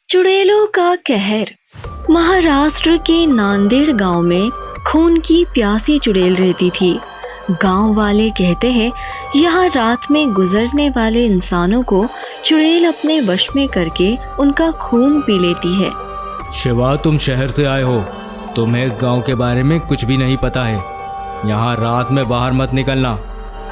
चुड़ैलों का कहर। महाराष्ट्र के नांदेड़ गांव में खून की प्यासी चुड़ैल रहती थी। गांव वाले कहते हैं यहाँ रात में गुजरने वाले इंसानों को चुड़ैल अपने वश में करके उनका खून पी लेती है। शिवा, तुम शहर से आए हो, तुम्हें इस गांव के बारे में कुछ भी नहीं पता है। यहाँ रात में बाहर मत निकलना।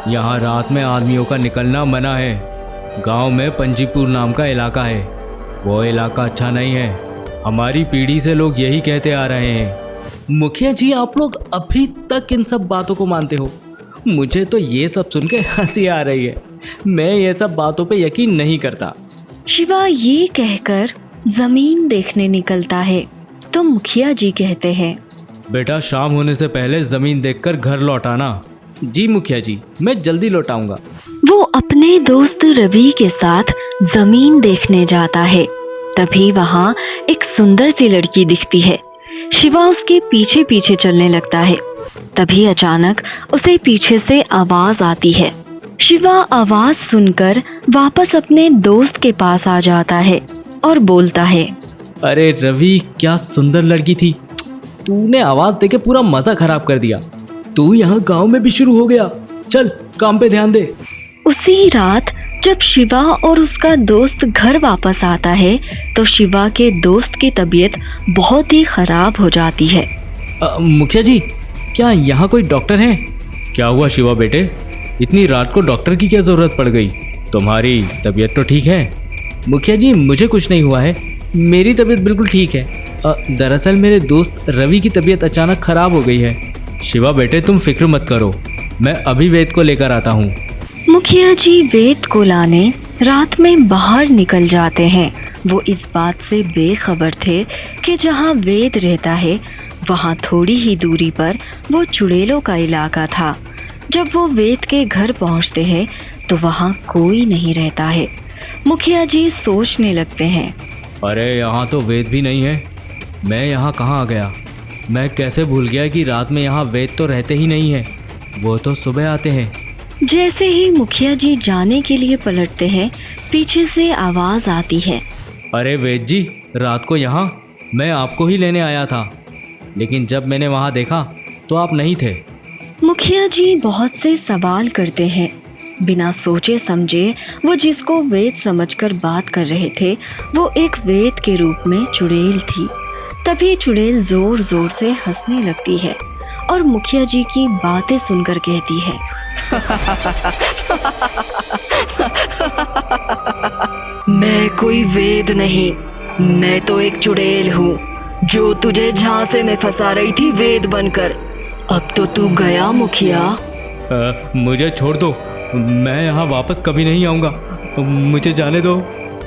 यहाँ रात में आदमियों का निकलना मना है। गांव में पंजीपुर नाम का इलाका है, वो इलाका अच्छा नहीं है। हमारी पीढ़ी से लोग यही कहते आ रहे हैं। मुखिया जी, आप लोग अभी तक इन सब बातों को मानते हो? मुझे तो ये सब सुन के हंसी आ रही है। मैं ये सब बातों पे यकीन नहीं करता। शिवा ये कहकर जमीन देखने निकलता है तो मुखिया जी कहते हैं, बेटा, शाम होने से पहले जमीन देखकर घर लौटाना। जी मुखिया जी, मैं जल्दी लौटाऊंगा। वो अपने दोस्त रवि के साथ जमीन देखने जाता है। तभी वहाँ एक सुंदर सी लड़की दिखती है। शिवा उसके पीछे पीछे चलने लगता है। तभी अचानक उसे पीछे से आवाज आती है। शिवा आवाज सुनकर वापस अपने दोस्त के पास आ जाता है और बोलता है, अरे रवि, क्या सुंदर लड़की थी। तूने आवाज देके पूरा मजा खराब कर दिया। तू यहाँ गांव में भी शुरू हो गया। चल काम पे ध्यान दे। उसी रात जब शिवा और उसका दोस्त घर वापस आता है तो शिवा के दोस्त की तबीयत बहुत ही खराब हो जाती है। मुखिया जी, क्या यहाँ कोई डॉक्टर है? क्या हुआ शिवा बेटे, इतनी रात को डॉक्टर की क्या जरूरत पड़ गई? तुम्हारी तबीयत तो ठीक है? मुखिया जी, मुझे कुछ नहीं हुआ है। मेरी तबीयत बिल्कुल ठीक है। दरअसल मेरे दोस्त रवि की तबीयत अचानक खराब हो गई है। शिवा बेटे, तुम फिक्र मत करो, मैं अभी वेद को लेकर आता हूँ। मुखिया जी वेद को लाने रात में बाहर निकल जाते हैं। वो इस बात से बेखबर थे कि जहाँ वेद रहता है वहाँ थोड़ी ही दूरी पर वो चुड़ैलों का इलाका था। जब वो वेद के घर पहुँचते हैं तो वहाँ कोई नहीं रहता है। मुखिया जी सोचने लगते हैं, अरे यहाँ तो वेद भी नहीं है। मैं यहाँ कहाँ आ गया? मैं कैसे भूल गया कि रात में यहाँ वेद तो रहते ही नहीं है, वो तो सुबह आते हैं। जैसे ही मुखिया जी जाने के लिए पलटते हैं पीछे से आवाज आती है, अरे वेद जी, रात को यहाँ मैं आपको ही लेने आया था, लेकिन जब मैंने वहाँ देखा तो आप नहीं थे। मुखिया जी बहुत से सवाल करते हैं। बिना सोचे समझे वो जिसको वेद समझकर बात कर रहे थे वो एक वेद के रूप में चुड़ैल थी। तभी चुड़ैल जोर जोर से हंसने लगती है और मुखिया जी की बातें सुनकर कहती है, मैं कोई वेद नहीं, मैं तो एक चुड़ैल हूँ जो तुझे झांसे में फंसा रही थी वेद बनकर। अब तो तू गया मुखिया। मुझे छोड़ दो, मैं यहाँ वापस कभी नहीं आऊँगा, मुझे जाने दो।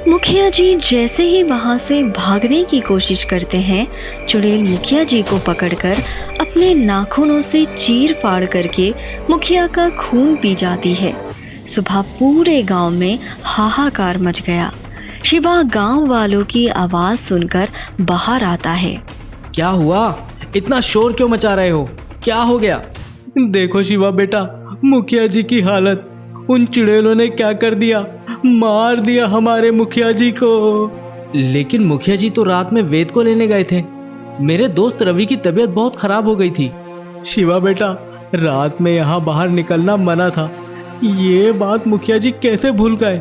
मुखिया जी जैसे ही वहाँ से भागने की कोशिश करते हैं चुड़ैल मुखिया जी को पकड़कर अपने नाखूनों से चीर फाड़ करके मुखिया का खून पी जाती है। सुबह पूरे गांव में हाहाकार मच गया। शिवा गांव वालों की आवाज सुनकर बाहर आता है। क्या हुआ? इतना शोर क्यों मचा रहे हो? क्या हो गया? देखो शिवा बेटा, मुखिया जी की हालत। उन चुड़ैलों ने क्या कर दिया, मार दिया हमारे मुखिया जी को। लेकिन मुखिया जी तो रात में वेद को लेने गए थे। मेरे दोस्त रवि की तबीयत बहुत खराब हो गई थी। शिवा बेटा, रात में यहाँ बाहर निकलना मना था, ये बात मुखिया जी कैसे भूल गए?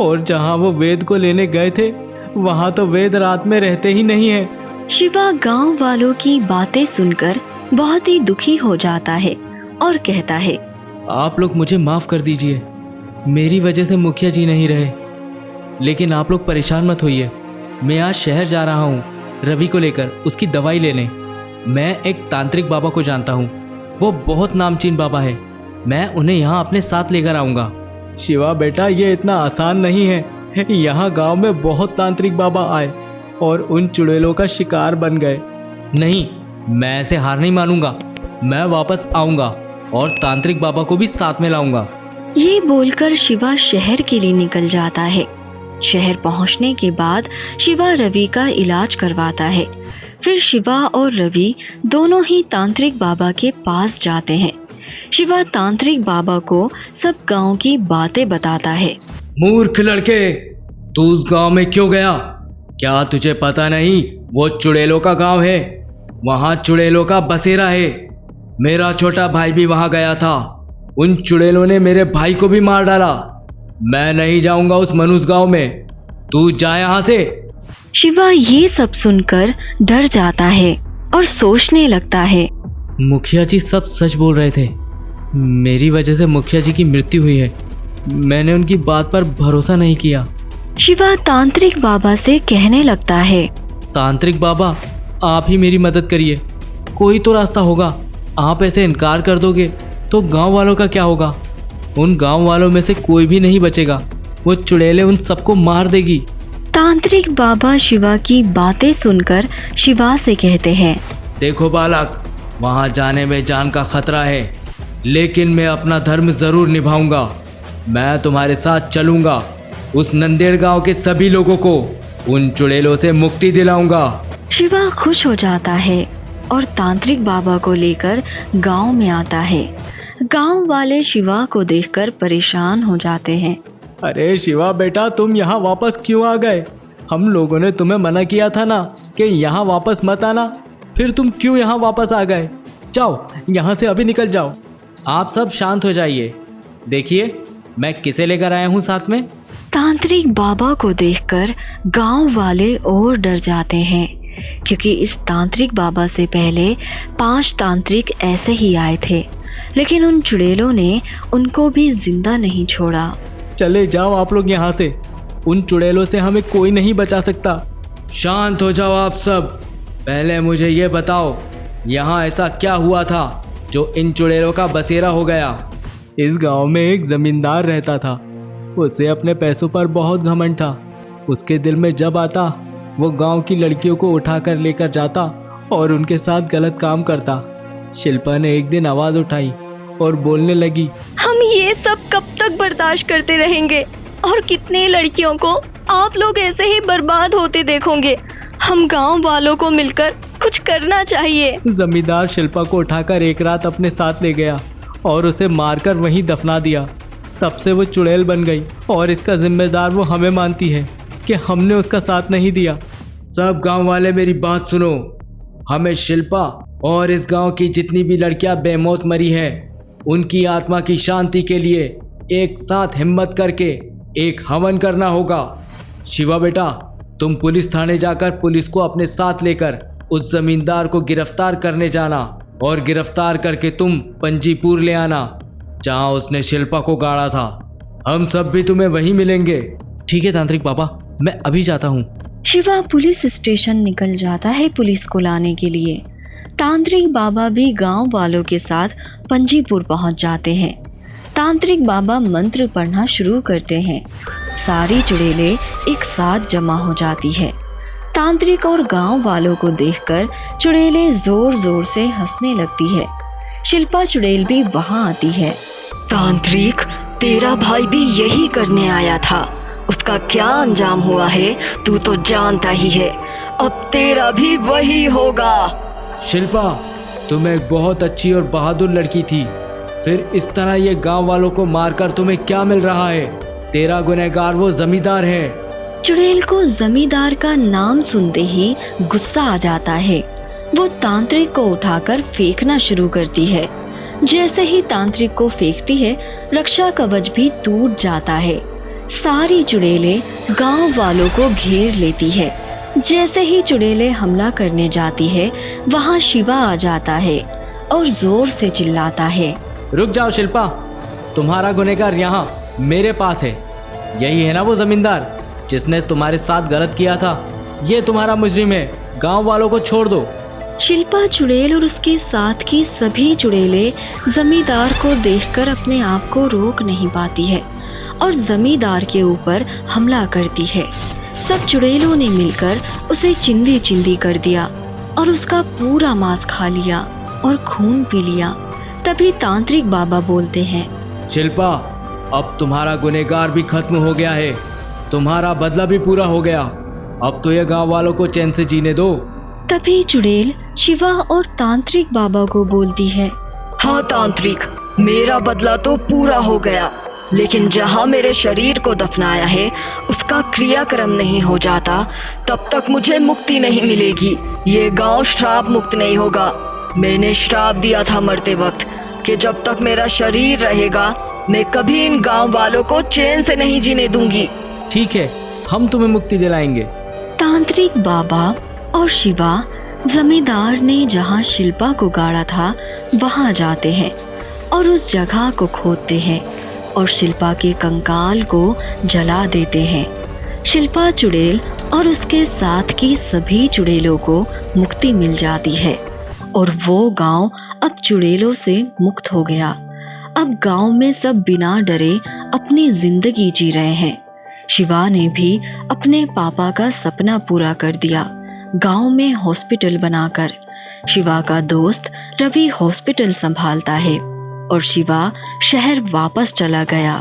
और जहाँ वो वेद को लेने गए थे वहाँ तो वेद रात में रहते ही नहीं है। शिवा गांव वालों की बातें सुनकर बहुत ही दुखी हो जाता है और कहता है, आप लोग मुझे माफ़ कर दीजिए, मेरी वजह से मुखिया जी नहीं रहे। लेकिन आप लोग परेशान मत होइए, मैं आज शहर जा रहा हूँ रवि को लेकर उसकी दवाई लेने। मैं एक तांत्रिक बाबा को जानता हूँ, वो बहुत नामचीन बाबा है। मैं उन्हें यहाँ अपने साथ लेकर आऊँगा। शिवा बेटा, ये इतना आसान नहीं है। यहाँ गांव में बहुत तांत्रिक बाबा आए और उन चुड़ैलों का शिकार बन गए। नहीं, मैं ऐसे हार नहीं मानूंगा। मैं वापस आऊँगा और तांत्रिक बाबा को भी साथ में लाऊंगा। ये बोलकर शिवा शहर के लिए निकल जाता है। शहर पहुंचने के बाद शिवा रवि का इलाज करवाता है। फिर शिवा और रवि दोनों ही तांत्रिक बाबा के पास जाते हैं। शिवा तांत्रिक बाबा को सब गांव की बातें बताता है। मूर्ख लड़के, तू उस गांव में क्यों गया? क्या तुझे पता नहीं वो चुड़ैलों का गांव है? वहां चुड़ैलों का बसेरा है। मेरा छोटा भाई भी वहां गया था। उन चुड़ैलों ने मेरे भाई को भी मार डाला। मैं नहीं जाऊंगा उस मनुष्य गांव में। तू जा यहाँ से। शिवा ये सब सुनकर डर जाता है और सोचने लगता है। मुखिया जी सब सच बोल रहे थे। मेरी वजह से मुखिया जी की मृत्यु हुई है। मैंने उनकी बात पर भरोसा नहीं किया। शिवा तांत्रिक बाबा से कहने लगता है। तांत्रिक बाबा, आप ही मेरी मदद करिए। कोई तो रास्ता होगा। आप ऐसे इनकार कर दोगे तो गांव वालों का क्या होगा? उन गांव वालों में से कोई भी नहीं बचेगा। वो चुड़ैलें उन सबको मार देगी। तांत्रिक बाबा शिवा की बातें सुनकर शिवा से कहते हैं। देखो बालक, वहां जाने में जान का खतरा है, लेकिन मैं अपना धर्म जरूर निभाऊंगा। मैं तुम्हारे साथ चलूंगा। उस नंदेड़ गांव के सभी लोगों को उन चुड़ैलों से मुक्ति दिलाऊंगा। शिवा खुश हो जाता है और तांत्रिक बाबा को लेकर गांव में आता है। गांव वाले शिवा को देखकर परेशान हो जाते हैं। अरे शिवा बेटा, तुम यहाँ वापस क्यों आ गए? हम लोगों ने तुम्हें मना किया था ना कि यहाँ वापस मत आना। फिर तुम क्यों यहाँ वापस आ गए? जाओ, यहाँ से अभी निकल जाओ। आप सब शांत हो जाइए। देखिए मैं किसे लेकर आया हूँ साथ में। तांत्रिक बाबा को देखकर गांव वाले और डर जाते हैं, क्योंकि इस तांत्रिक बाबा से पहले 5 तांत्रिक ऐसे ही आए थे, लेकिन उन चुड़ैलों ने उनको भी जिंदा नहीं छोड़ा। चले जाओ आप लोग यहाँ से। उन चुड़ैलों से हमें कोई नहीं बचा सकता। शांत हो जाओ आप सब। पहले मुझे ये बताओ, यहाँ ऐसा क्या हुआ था जो इन चुड़ैलों का बसेरा हो गया? इस गांव में एक जमींदार रहता था। उसे अपने पैसों पर बहुत घमंड था। उसके दिल में जब आता वो गांव की लड़कियों को उठाकर लेकर जाता और उनके साथ गलत काम करता। शिल्पा ने एक दिन आवाज़ उठाई और बोलने लगी, हम ये सब कब तक बर्दाश्त करते रहेंगे और कितने लड़कियों को आप लोग ऐसे ही बर्बाद होते देखोगे? हम गांव वालों को मिलकर कुछ करना चाहिए। जमींदार शिल्पा को उठाकर एक रात अपने साथ ले गया और उसे मारकर वहीं दफना दिया। तब से वो चुड़ैल बन गई और इसका जिम्मेदार वो हमें मानती है कि हमने उसका साथ नहीं दिया। सब गांव वाले मेरी बात सुनो। हमें शिल्पा और इस गांव की जितनी भी लड़कियां बेमौत मरी है, उनकी आत्मा की शांति के लिए एक साथ हिम्मत करके एक हवन करना होगा। शिवा बेटा, तुम पुलिस थाने जाकर पुलिस को अपने साथ लेकर उस जमींदार को गिरफ्तार करने जाना और गिरफ्तार करके तुम पंजीपुर ले आना, जहां उसने शिल्पा को गाड़ा था। हम सब भी तुम्हें वहीं मिलेंगे। ठीक है तांत्रिक बाबा, मैं अभी जाता हूँ। शिवा पुलिस स्टेशन निकल जाता है पुलिस को लाने के लिए। तांत्रिक बाबा भी गांव वालों के साथ पंजीपुर पहुंच जाते हैं। तांत्रिक बाबा मंत्र पढ़ना शुरू करते हैं। सारी चुड़ैलें एक साथ जमा हो जाती है। तांत्रिक और गांव वालों को देखकर चुड़ैलें जोर जोर से हंसने लगती है। शिल्पा चुड़ैल भी वहां आती है। तांत्रिक, तेरा भाई भी यही करने आया था। उसका क्या अंजाम हुआ है तू तो जानता ही है। अब तेरा भी वही होगा। शिल्पा, तुम एक बहुत अच्छी और बहादुर लड़की थी, फिर इस तरह ये गांव वालों को मारकर तुम्हें क्या मिल रहा है? तेरा गुनहगार वो जमींदार है। चुड़ैल को जमींदार का नाम सुनते ही गुस्सा आ जाता है। वो तांत्रिक को उठाकर फेंकना शुरू करती है। जैसे ही तांत्रिक को फेंकती है, रक्षा कवच भी टूट जाता है। सारी चुड़ैलें गांव वालों को घेर लेती है। जैसे ही चुड़ैलें हमला करने जाती है, वहां शिवा आ जाता है और जोर से चिल्लाता है, रुक जाओ शिल्पा, तुम्हारा गुनहगार यहाँ मेरे पास है। यही है ना वो जमींदार जिसने तुम्हारे साथ गलत किया था? ये तुम्हारा मुजरिम है। गांव वालों को छोड़ दो। शिल्पा चुड़ैल और उसके साथ की सभी चुड़ैलें जमींदार को देखकर अपने आप को रोक नहीं पाती है और जमींदार के ऊपर हमला करती है। सब चुड़ैलों ने मिलकर उसे चिंदी चिंदी कर दिया और उसका पूरा मांस खा लिया और खून पी लिया। तभी तांत्रिक बाबा बोलते हैं, शिल्पा, अब तुम्हारा गुनहगार भी खत्म हो गया है, तुम्हारा बदला भी पूरा हो गया। अब तो ये गांव वालों को चैन से जीने दो। तभी चुड़ैल शिवा और तांत्रिक बाबा को बोलती है, हाँ तांत्रिक, मेरा बदला तो पूरा हो गया। लेकिन जहाँ मेरे शरीर को दफनाया है उसका क्रियाक्रम नहीं हो जाता, तब तक मुझे मुक्ति नहीं मिलेगी। ये गांव श्राप मुक्त नहीं होगा। मैंने श्राप दिया था मरते वक्त कि जब तक मेरा शरीर रहेगा मैं कभी इन गांव वालों को चैन से नहीं जीने दूंगी। ठीक है, हम तुम्हें मुक्ति दिलाएंगे। तांत्रिक बाबा और शिवा जमींदार ने जहाँ शिल्पा को गाड़ा था वहाँ जाते हैं और उस जगह को खोदते हैं और शिल्पा के कंकाल को जला देते हैं। शिल्पा चुड़ैल और उसके साथ की सभी चुड़ैलों को मुक्ति मिल जाती है और वो गांव अब चुड़ैलों से मुक्त हो गया। अब गांव में सब बिना डरे अपनी जिंदगी जी रहे हैं। शिवा ने भी अपने पापा का सपना पूरा कर दिया, गांव में हॉस्पिटल बनाकर। शिवा का दोस्त रवि हॉस्पिटल संभालता है और शिवा शहर वापस चला गया।